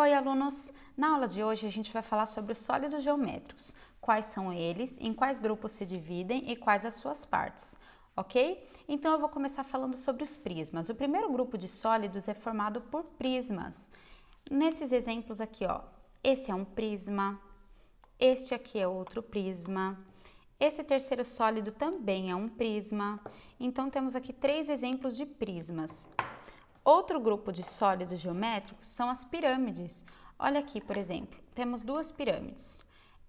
Oi, alunos! Na aula de hoje a gente vai falar sobre os sólidos geométricos, quais são eles, em quais grupos se dividem e quais as suas partes, ok? Então eu vou começar falando sobre os prismas. O primeiro grupo de sólidos é formado por prismas. Nesses exemplos aqui, ó, esse é um prisma, este aqui é outro prisma, esse terceiro sólido também é um prisma. Então temos aqui 3 exemplos de prismas. Outro grupo de sólidos geométricos são as pirâmides. Olha aqui, por exemplo, temos 2 pirâmides,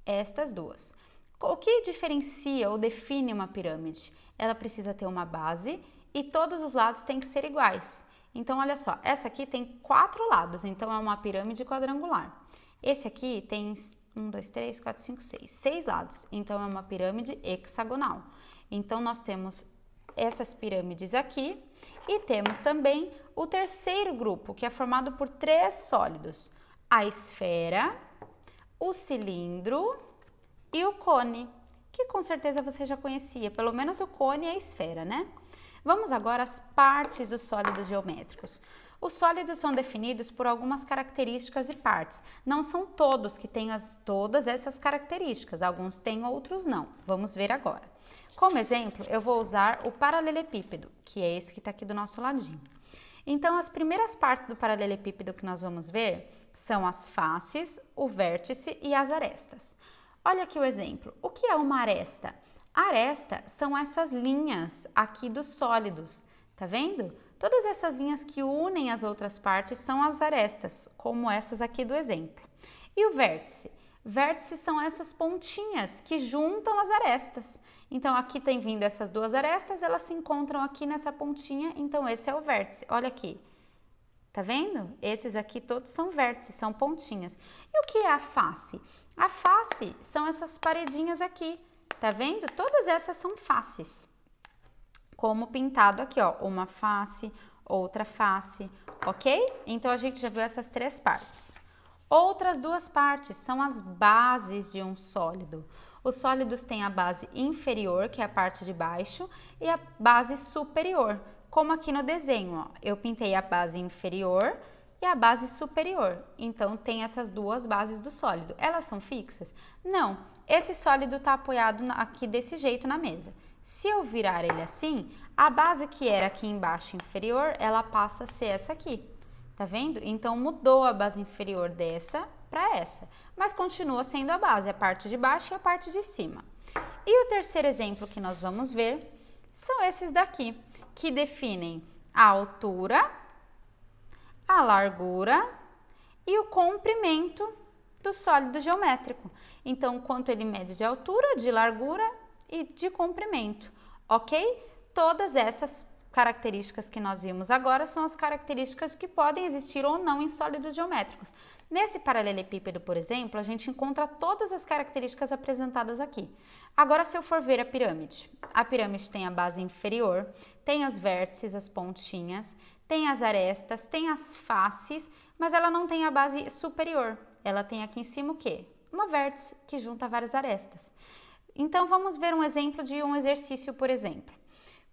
estas duas. O que diferencia ou define uma pirâmide? Ela precisa ter uma base e todos os lados têm que ser iguais. Então, olha só, essa aqui tem 4 lados, então é uma pirâmide quadrangular. Esse aqui tem 1, 2, 3, 4, 5, 6, 6 lados, então é uma pirâmide hexagonal. Então, nós temos essas pirâmides aqui e temos também o terceiro grupo, que é formado por 3 sólidos: a esfera, o cilindro e o cone, que com certeza você já conhecia, pelo menos o cone e a esfera, né? Vamos agora às partes dos sólidos geométricos. Os sólidos são definidos por algumas características e partes. Não são todos que têm todas essas características, alguns têm, outros não. Vamos ver agora. Como exemplo, eu vou usar o paralelepípedo, que é esse que está aqui do nosso ladinho. Então, as primeiras partes do paralelepípedo que nós vamos ver são as faces, o vértice e as arestas. Olha aqui o exemplo. O que é uma aresta? A aresta são essas linhas aqui dos sólidos, tá vendo? Todas essas linhas que unem as outras partes são as arestas, como essas aqui do exemplo. E o vértice? Vértices são essas pontinhas que juntam as arestas. Então, aqui tem vindo essas 2 arestas, elas se encontram aqui nessa pontinha, então esse é o vértice. Olha aqui, tá vendo? Esses aqui todos são vértices, são pontinhas. E o que é a face? A face são essas paredinhas aqui, tá vendo? Todas essas são faces. Como pintado aqui, ó, uma face, outra face, ok? Então, a gente já viu essas 3 partes. Outras 2 partes são as bases de um sólido. Os sólidos têm a base inferior, que é a parte de baixo, e a base superior, como aqui no desenho, ó. Eu pintei a base inferior e a base superior. Então, tem essas 2 bases do sólido. Elas são fixas? Não. Esse sólido está apoiado aqui desse jeito na mesa. Se eu virar ele assim, a base que era aqui embaixo inferior, ela passa a ser essa aqui. Tá vendo? Então, mudou a base inferior dessa para essa, mas continua sendo a base, a parte de baixo e a parte de cima. E o terceiro exemplo que nós vamos ver são esses daqui, que definem a altura, a largura e o comprimento do sólido geométrico. Então, quanto ele mede de altura, de largura e de comprimento, ok? Todas essas características que nós vimos agora são as características que podem existir ou não em sólidos geométricos. Nesse paralelepípedo, por exemplo, a gente encontra todas as características apresentadas aqui. Agora, se eu for ver a pirâmide tem a base inferior, tem os vértices, as pontinhas, tem as arestas, tem as faces, mas ela não tem a base superior. Ela tem aqui em cima o quê? Uma vértice que junta várias arestas. Então, vamos ver um exemplo de um exercício, por exemplo.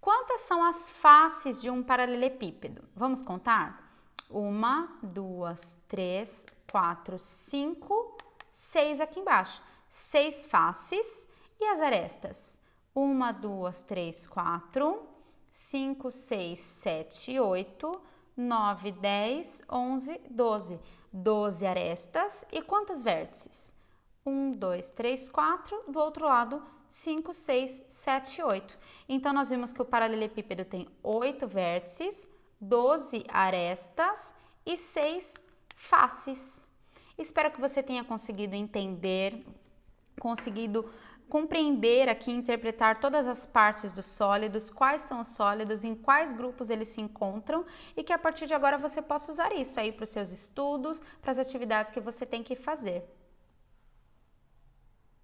Quantas são as faces de um paralelepípedo? Vamos contar? 1, 2, 3, 4, 5, 6 aqui embaixo. 6 faces e as arestas? 1, 2, 3, 4, 5, 6, 7, 8, 9, 10, 11, 12. 12 arestas e quantos vértices? 1, 2, 3, 4, do outro lado 5, 6, 7, 8. Então, nós vimos que o paralelepípedo tem 8 vértices, 12 arestas e 6 faces. Espero que você tenha conseguido entender, conseguido compreender aqui, interpretar todas as partes dos sólidos, quais são os sólidos, em quais grupos eles se encontram e que a partir de agora você possa usar isso aí para os seus estudos, para as atividades que você tem que fazer.